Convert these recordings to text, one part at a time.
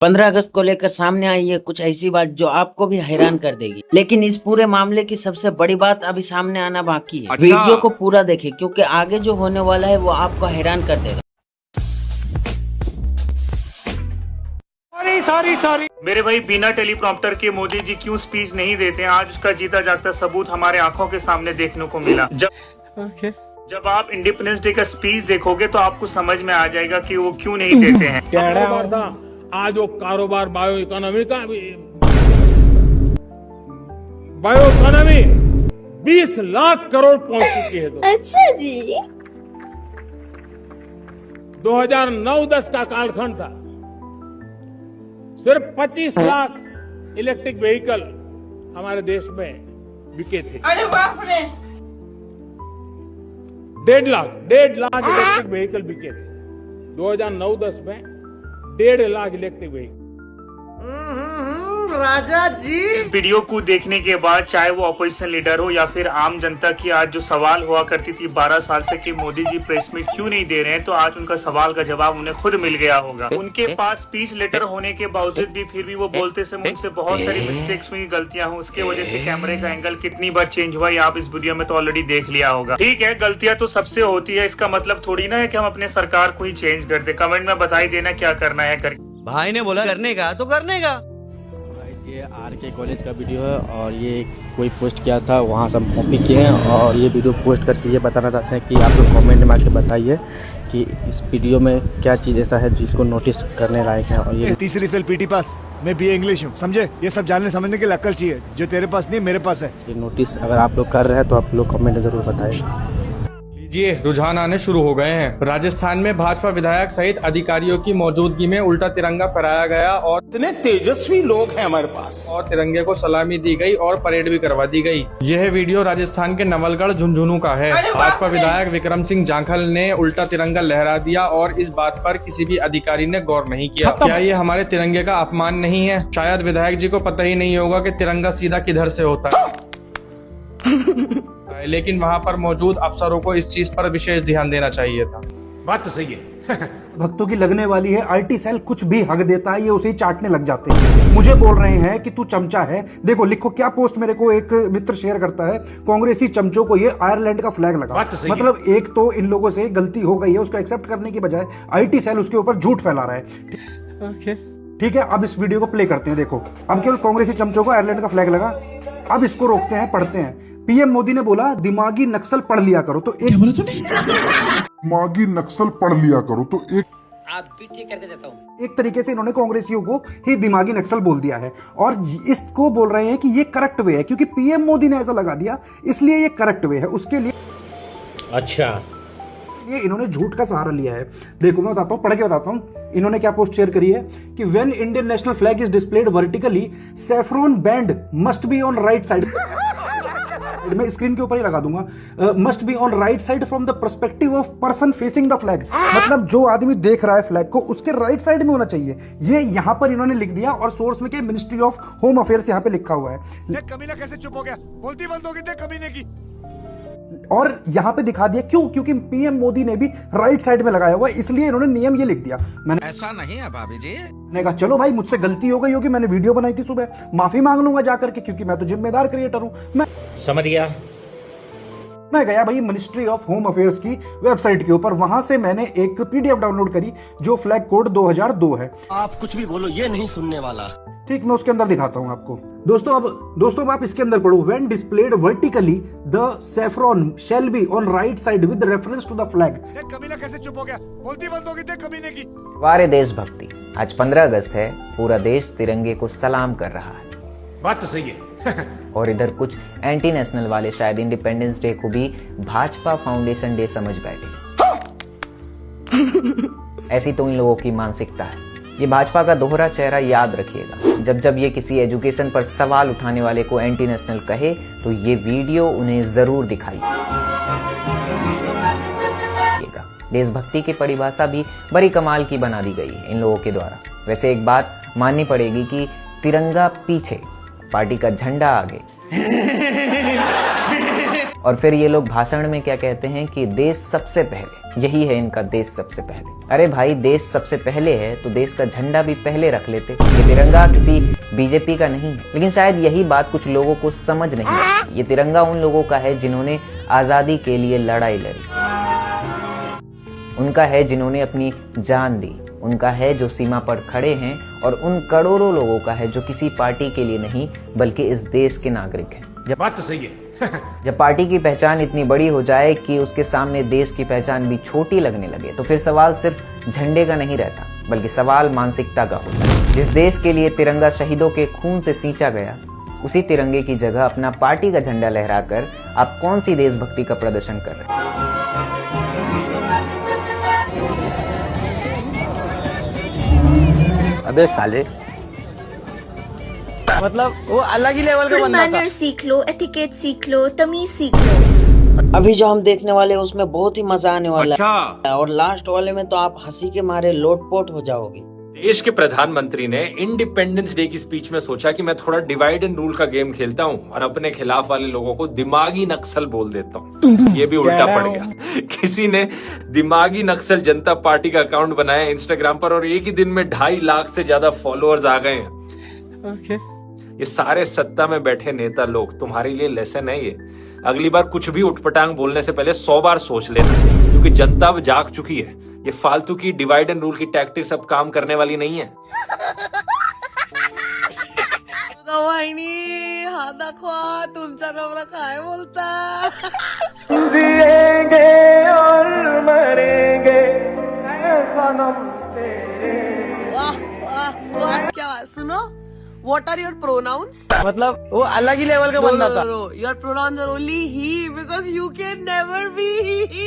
15 अगस्त को लेकर सामने आई है कुछ ऐसी बात जो आपको भी हैरान कर देगी। लेकिन इस पूरे मामले की सबसे बड़ी बात अभी सामने आना बाकी है। वीडियो को पूरा देखें क्योंकि आगे जो होने वाला है वो आपको हैरान कर देगा। सॉरी मेरे भाई, बिना टेलीप्रॉम्प्टर के मोदी जी क्यों स्पीच नहीं देते हैं? आज उसका जीता जागता सबूत हमारे आंखों के सामने देखने को मिला। जब आप इंडिपेंडेंस डे का स्पीच देखोगे तो आपको समझ में आ जाएगा कि वो क्यों नहीं देते हैं। कारोबार था, आज वो कारोबार बायो इकोनॉमी 20 लाख करोड़ पहुंच चुकी है। तो अच्छा जी, 2009-10 का कालखंड था, सिर्फ 25 लाख इलेक्ट्रिक व्हीकल हमारे देश में बिके थे। अरे बाप रे, 1.5 लाख इलेक्ट्रिक व्हीकल बिके थे 2009-10 में। 1.5 लाख इलेक्ट्रिक व्हीकल। राजा जी, इस वीडियो को देखने के बाद चाहे वो अपोजिशन लीडर हो या फिर आम जनता की आज जो सवाल हुआ करती थी 12 साल से कि मोदी जी प्रेस मीट क्यों नहीं दे रहे हैं, तो आज उनका सवाल का जवाब उन्हें खुद मिल गया होगा। उनके पास स्पीच लेटर होने के बावजूद भी फिर भी वो बोलते समय उनसे बहुत सारी मिस्टेक्स हुई, गलतियां हुई। उसके वजह से कैमरे का एंगल कितनी बार चेंज हुआ ये आप इस वीडियो में तो ऑलरेडी देख लिया होगा। ठीक है, गलतियां तो सबसे होती है, इसका मतलब थोड़ी ना है कि हम अपने सरकार को ही चेंज कर दे। कमेंट में बता ही देना क्या करना है करके। भाई ने बोला करने का तो करने का। ये आरके कॉलेज का वीडियो है और ये कोई पोस्ट किया था, वहाँ से हम कॉपी किए हैं और ये वीडियो पोस्ट करके ये बताना चाहते हैं कि आप लोग कमेंट में आके बताइए कि इस वीडियो में क्या चीज़ ऐसा है जिसको नोटिस करने लायक है। और ये तीसरी फेल पीटी पास, मैं बीए इंग्लिश हूँ, समझे? ये सब जानने समझने की अक्ल चाहिए जो तेरे पास नहीं मेरे पास है। ये नोटिस अगर आप लोग कर रहे हैं तो आप लोग कमेंट में ज़रूर बताएं। लीजिए, रुझान आने शुरू हो गए हैं। राजस्थान में भाजपा विधायक सहित अधिकारियों की मौजूदगी में उल्टा तिरंगा फहराया गया और इतने तेजस्वी लोग हैं हमारे पास, और तिरंगे को सलामी दी गई और परेड भी करवा दी गई। यह वीडियो राजस्थान के नवलगढ़ झुंझुनू का है। भाजपा विधायक विक्रम सिंह जाखल ने उल्टा तिरंगा लहरा दिया और इस बात पर किसी भी अधिकारी ने गौर नहीं किया। क्या ये हमारे तिरंगे का अपमान नहीं है? शायद विधायक जी को पता ही नहीं होगा कि तिरंगा सीधा किधर से होता है। लेकिन वहाँ पर मौजूद अफसरों को इस चीज पर विशेष ध्यान देना चाहिए था। बात तो सही है। भक्तों की लगने वाली है। आईटी सेल कुछ भी हक देता है, ये उसे ही चाटने लग जाते हैं। मुझे बोल रहे हैं कि तू चमचा है। देखो, लिखो क्या पोस्ट मेरे को एक मित्र शेयर करता है, कांग्रेसी चमचों को ये आयरलैंड का फ्लैग लगा। मतलब एक तो इन लोगों से गलती हो गई है, उसको एक्सेप्ट करने की बजाय आईटी सेल उसके ऊपर झूठ फैला रहा है। ठीक है, अब इस वीडियो को प्ले करते हैं। देखो, अब केवल कांग्रेसी चमचों को आयरलैंड का फ्लैग लगा। अब इसको रोकते हैं, पढ़ते हैं। पीएम मोदी ने बोला दिमागी नक्सल पढ़ लिया करो, तो एक दिमागी नक्सल पढ़ लिया करो, तो एक आप भी ठीक करके देता हूँ। एक तरीके से इन्होंने कांग्रेसियों को ही दिमागी नक्सल बोल दिया है और इसको बोल रहे हैं कि ये करेक्ट वे है क्योंकि पीएम मोदी ने ऐसा लगा दिया, इसलिए ये करेक्ट वे है। उसके लिए अच्छा, ये इन्होंने झूठ का सहारा लिया है। देखो, मैं बताता हूँ, पढ़ के बताता हूँ। इन्होंने क्या पोस्ट शेयर करी है कि when Indian national flag is displayed vertically, saffron band must be on right side. मैं स्क्रीन के ऊपर ही लगा दूंगा। Must be on right side from the perspective of person facing the flag. मतलब जो आदमी देख रहा है फ्लैग को, उसके राइट साइड में होना चाहिए। ये यहाँ पर इन्होंने लिख दिया और सोर्स में क्या, मिनिस्ट्री ऑफ होम अफेयर्स यहाँ पे लिखा हुआ है। देख कमीना कैसे चुप हो गया, बोलती बंद हो गई, देख कमीने की। और यहाँ पे दिखा दिया क्यों, क्योंकि पीएम मोदी ने भी राइट साइड में लगाया हुआ है, इसलिए इन्होंने नियम ये लिख दिया। मैंने ऐसा नहीं है भाभी जी। मैंने कहा चलो भाई, मुझसे गलती हो गई होगी, मैंने वीडियो बनाई थी सुबह, माफी मांग लूंगा जाकर के, क्योंकि मैं तो जिम्मेदार क्रिएटर हूं। मैं समझ गया। मैं गया भाई मिनिस्ट्री ऑफ होम अफेयर्स की वेबसाइट के ऊपर, वहां से मैंने एक पीडीएफ डाउनलोड करी जो फ्लैग कोड 2002 है। आप कुछ भी बोलो, ये नहीं सुनने वाला। ठीक, मैं उसके अंदर दिखाता हूं आपको। दोस्तों अब आप इसके अंदर पढ़ो। When displayed vertically the saffron shall be on right side with reference to the flag. देख कमीना कैसे चुप हो गया, बोलती बंद हो गई, देख कमीने की। वारे देशभक्ति, आज 15 अगस्त है, पूरा देश तिरंगे को सलाम कर रहा है। बात तो सही है। और इधर कुछ एंटी नेशनल वाले शायद इंडिपेंडेंस डे को भी भाजपा फाउंडेशन डे समझ बैठे। ऐसी तो इन लोगों की मानसिकता है। ये भाजपा का दोहरा चेहरा याद रखिएगा। जब जब ये किसी एजुकेशन पर सवाल उठाने वाले को एंटी नेशनल कहे तो ये वीडियो उन्हें जरूर दिखाइएगा। देशभक्ति की परिभाषा भी बड़ी कमाल की बना दी गई है इन लोगों के द्वारा। वैसे एक बात माननी पड़ेगी कि तिरंगा पीछे, पार्टी का झंडा आगे। और फिर ये लोग भाषण में क्या कहते हैं कि देश सबसे पहले, यही है इनका देश सबसे पहले। अरे भाई, देश सबसे पहले है तो देश का झंडा भी पहले रख लेते। ये तिरंगा किसी बीजेपी का नहीं है, लेकिन शायद यही बात कुछ लोगों को समझ नहीं आती। ये तिरंगा उन लोगों का है जिन्होंने आजादी के लिए लड़ाई लड़ी, उनका है जिन्होंने अपनी जान दी, उनका है जो सीमा पर खड़े हैं, और उन करोड़ों लोगों का है जो किसी पार्टी के लिए नहीं बल्कि इस देश के नागरिक हैं। जब बात तो सही है जब पार्टी की पहचान इतनी बड़ी हो जाए कि उसके सामने देश की पहचान भी छोटी लगने लगे, तो फिर सवाल सिर्फ झंडे का नहीं रहता, बल्कि सवाल मानसिकता का होता है। जिस देश के लिए तिरंगा शहीदों के खून से सींचा गया, उसी तिरंगे की जगह अपना पार्टी का झंडा लहराकर आप कौन सी देशभक्ति का प्रदर्शन कर रहे हैं? अबे साले, मतलब वो अलग ही लेवल का बंदा था। मैनर सीख लो, एथिकेट सीख लो, तमीज सीख लो। अभी जो हम देखने वाले हैं उसमें बहुत ही मजा आने वाला है, और लास्ट वाले में तो आप हंसी के मारे लोटपोट हो जाओगे। देश के प्रधानमंत्री ने इंडिपेंडेंस डे की स्पीच में सोचा कि मैं थोड़ा डिवाइड एंड रूल का गेम खेलता हूं और अपने खिलाफ वाले लोगों को दिमागी नक्सल बोल देता हूं। ये भी उल्टा पड़ गया। किसी ने दिमागी नक्सल जनता पार्टी का अकाउंट बनाया इंस्टाग्राम पर और एक ही दिन में 2.5 लाख से ज्यादा फॉलोअर्स आ गए हैं। ये सारे सत्ता में बैठे नेता लोग, तुम्हारे लिए लेसन है ये। अगली बार कुछ भी उठपटांग बोलने से पहले 100 बार सोच लेना, क्योंकि जनता अब जाग चुकी है। ये फालतू की डिवाइड एंड रूल की टैक्टिक्स अब काम करने वाली नहीं है। हा दाखवा, तुमचा नवरा काय बोलता? जिएंगे और मरेंगे सनम तेरे। वाह वाह वाह, क्या सुनो? What are your pronouns? मतलब वो अलग ही लेवल का बंदा था। No, your pronouns are only he because you can never be he.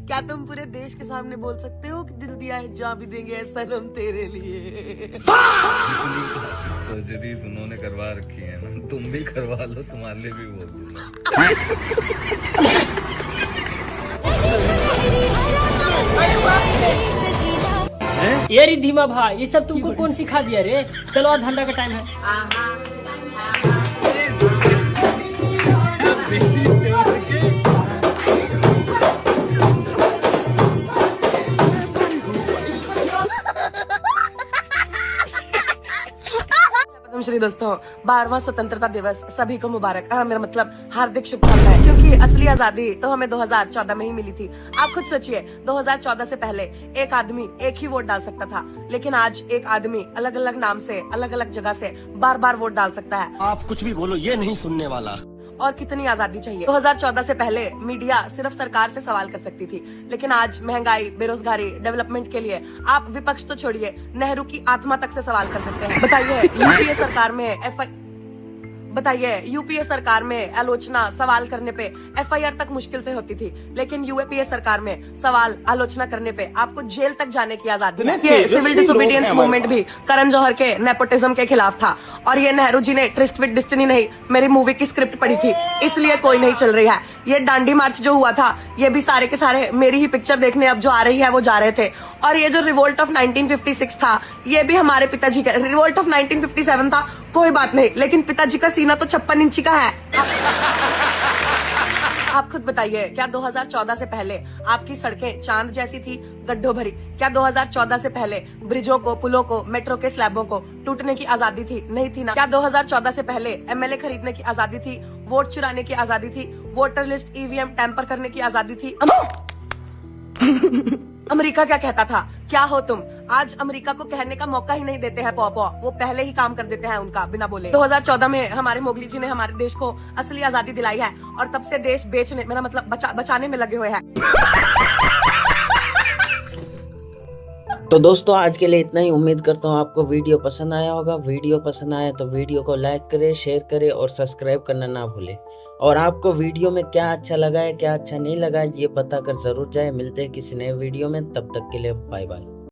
क्या तुम पूरे देश के सामने बोल सकते हो कि दिल दिया है जहाँ भी देंगे सनम तेरे लिए? सर्जरी उन्होंने करवा रखी है ना, तुम भी करवा लो, तुम्हारे लिए भी बोल दूंगा। ये रिधिमा भाई, ये सब तुमको कौन सिखा दिया रे? चलो आज धंधा का टाइम है। श्री दोस्तों, 12वां स्वतंत्रता दिवस सभी को मुबारक। मेरा मतलब हार्दिक शुभकामनाएं, क्योंकि असली आजादी तो हमें 2014 में ही मिली थी। आप खुद सोचिए, 2014 से पहले एक आदमी एक ही वोट डाल सकता था, लेकिन आज एक आदमी अलग अलग नाम से, अलग अलग जगह से बार बार वोट डाल सकता है। आप कुछ भी बोलो, ये नहीं सुनने वाला। और कितनी आजादी चाहिए? 2014 से पहले मीडिया सिर्फ सरकार से सवाल कर सकती थी, लेकिन आज महंगाई, बेरोजगारी, डेवलपमेंट के लिए आप विपक्ष तो छोड़िए, नेहरू की आत्मा तक से सवाल कर सकते हैं। बताइए, यूपीए सरकार में आलोचना सवाल करने पे एफआईआर तक मुश्किल से होती थी, लेकिन यूपीए सरकार में सवाल आलोचना करने पे आपको जेल तक जाने की आजादी है। ये सिविल डिसोबीडियंस मूवमेंट भी करण जौहर के नेपोटिज्म के खिलाफ था, और ये नेहरू जी ने ट्रिस्ट विद डेस्टिनी नहीं, मेरी मूवी की स्क्रिप्ट पढ़ी थी, इसलिए कोई नहीं चल रही है। ये दांडी मार्च जो हुआ था, ये भी सारे के सारे मेरी ही पिक्चर देखने अब जो आ रही है वो जा रहे थे। और ये जो रिवोल्ट ऑफ 1956 था, ये भी हमारे पिताजी का। रिवोल्ट ऑफ 1957 था, कोई बात नहीं, लेकिन पिताजी का सीना तो 56 इंची का है। आप खुद बताइए, क्या 2014 से पहले आपकी सड़कें चांद जैसी थी, गड्ढों भरी? क्या 2014 से पहले ब्रिजों को, पुलों को, मेट्रो के स्लैबों को टूटने की आजादी थी? नहीं थी ना। क्या 2014 से पहले एमएलए खरीदने की आजादी थी, वोट चुराने की आजादी थी, वोटर लिस्ट ईवीएम टैंपर करने की आजादी थी? अमेरिका क्या कहता था? क्या हो तुम? आज अमेरिका को कहने का मौका ही नहीं देते हैं पॉपो, वो पहले ही काम कर देते हैं उनका बिना बोले। 2014 में हमारे मोगली जी ने हमारे देश को असली आजादी दिलाई है, और तब से देश बेचने, मेरा मतलब बचाने में लगे हुए हैं। तो दोस्तों, आज के लिए इतना ही। उम्मीद करता हूँ आपको वीडियो पसंद आया होगा। वीडियो पसंद आया तो वीडियो को लाइक करें, शेयर करें और सब्सक्राइब करना ना भूलें। और आपको वीडियो में क्या अच्छा लगा है, क्या अच्छा नहीं लगा, ये बताकर जरूर जाए। मिलते हैं किसी नए वीडियो में, तब तक के लिए बाय बाय।